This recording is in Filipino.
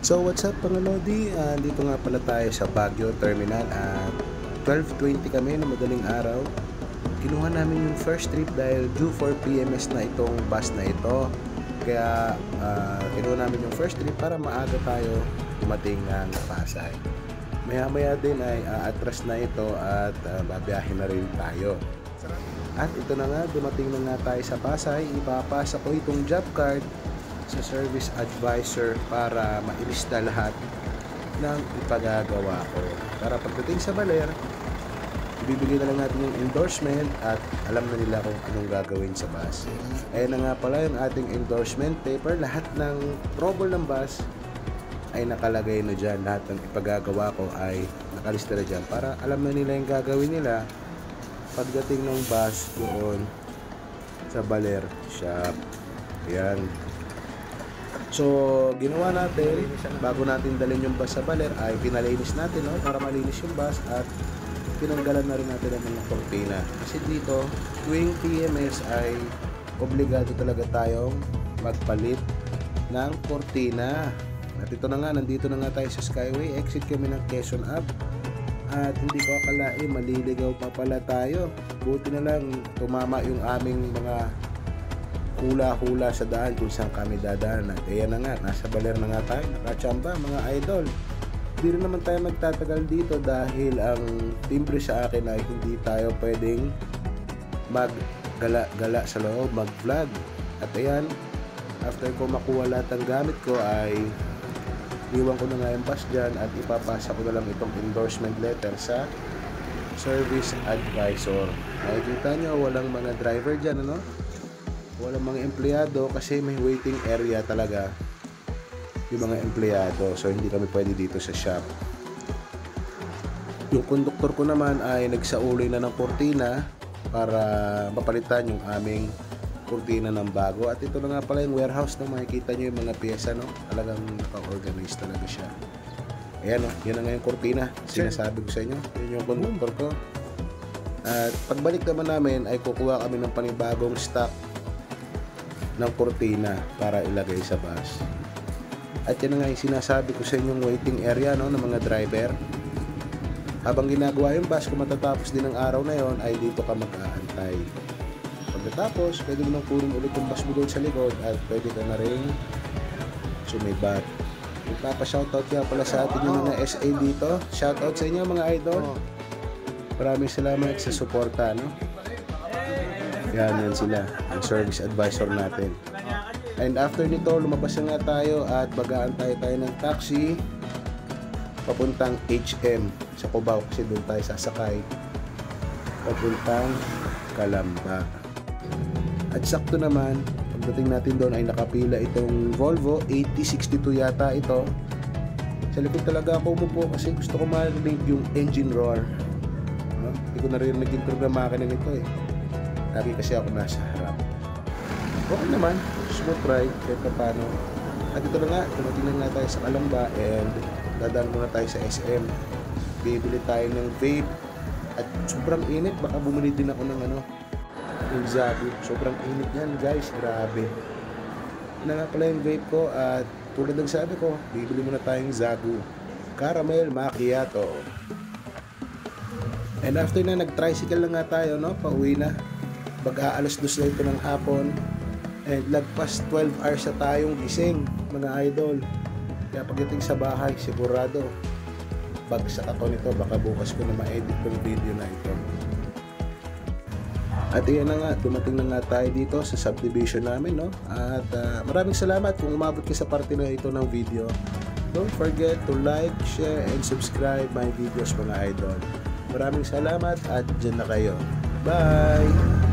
So what's up mga Lodi? Dito nga pala tayo sa Baguio Terminal at 12:20 kami na madaling araw. Kinuha namin yung first trip dahil due for PMS na itong bus na ito. Kaya kinuha namin yung first trip para maaga tayo dumating ng Pasay. Maya din ay atras na ito at babiyahin na rin tayo. At ito na nga, dumating na nga tayo sa Pasay. Ipapasa ko itong job card sa service advisor para mailista lahat ng ipagagawa ko. Para pagdating sa Baler, ibibigay na lang natin yung endorsement at alam na nila kung anong gagawin sa bus. Ayan na nga pala yung ating endorsement paper. Lahat ng trouble ng bus ay nakalagay na dyan. Lahat ng ipagagawa ko ay nakalista na dyan para alam na nila yung gagawin nila pagdating ng bus doon sa Baler shop. Ayan. So, ginawa natin, bago natin dalhin yung bus sa Baler, ay pinalinis natin para malinis yung bus at pinanggalan na rin natin ang mga kortina. Kasi dito, tuwing PMS ay obligado talaga tayong magpalit ng kortina. At ito na nga, nandito na nga tayo sa Skyway. Exit kami ng Quezon Ave. At hindi ko akalain, maliligaw pa pala tayo. Buti na lang tumama yung aming mga hula-hula sa daan kung saan kami dadaan. At ayan na nga, nasa Baler na nga tayo, nakachamba mga idol. Hindi rin naman tayo magtatagal dito dahil ang timbre sa akin ay hindi tayo pwedeng maggala-gala sa loob, mag-vlog. At ayan, after ko makuha lahat ng gamit ko ay iwan ko na nga yung bus dyan at ipapasa ko na lang itong endorsement letter sa service advisor. Nakikita nyo, walang mga driver dyan, ano? Walang mga empleyado kasi may waiting area talaga yung mga empleyado, so hindi kami pwede dito sa shop. Yung konduktor ko naman ay nagsauli na ng kurtina para mapalitan yung aming kurtina ng bago. At ito na nga pala yung warehouse, no? Makikita nyo yung mga pyesa, no? Talagang naka-organize talaga siya. Ayan, no? Yan na nga yung kurtina, sinasabi ko sa inyo, yun yung konduktor ko. At pagbalik naman namin ay kukuha kami ng panibagong stock ng kurtina para ilagay sa bus. At yan nga yung sinasabi ko sa inyong waiting area, no, ng mga driver. Habang ginagawa yung bus, kung matatapos din ang araw na yon, ay dito ka mag-aantay. Pagkatapos, pwede mo nang kunin ulit yung bus mo doon sa likod at pwede ka na rin sumibat. Magpapa-shoutout kaya pala sa atin yung mga SA dito. Shoutout sa inyo mga idol. Maraming salamat sa suporta, no? Yan sila, ang service advisor natin. And after nito, lumabas na nga tayo at mag-aantay tayo ng taxi papuntang HM sa Cubao kasi doon tayo sasakay papuntang Calamba. At sakto naman, pagdating natin doon ay nakapila itong Volvo 8062 yata ito. Sa likod talaga ako umupo kasi gusto ko marinig yung engine roar. Hindi ko narinig yung makina nito eh. Lagi kasi ako nasa harap. Okay naman, smooth ride kahit paano. At ito na nga, tumating na nga tayo sa Calamba and dadaan muna tayo sa SM. Bibili tayo ng vape at sobrang init, baka bumili din ako ng yung Zagu. Sobrang init yan guys, grabe. Yun na nga pala yung vape ko at tulad ng sabi ko, bibili muna tayong Zagu Caramel Macchiato. And after na, nag-tricycle na nga tayo, no? Pauwi na. Mag-aalas 2 na ito ng hapon and lagpas 12 hours na tayong gising mga idol. Kaya pagdating sa bahay sigurado bagsak ako nito, baka bukas ko na ma-edit yung video na ito. At iyan na nga, dumating na nga tayo dito sa subdivision namin, no? At maraming salamat kung umabot ka sa parte na ito ng video. Don't forget to like, share and subscribe my videos mga idol. Maraming salamat at dyan na kayo. Bye!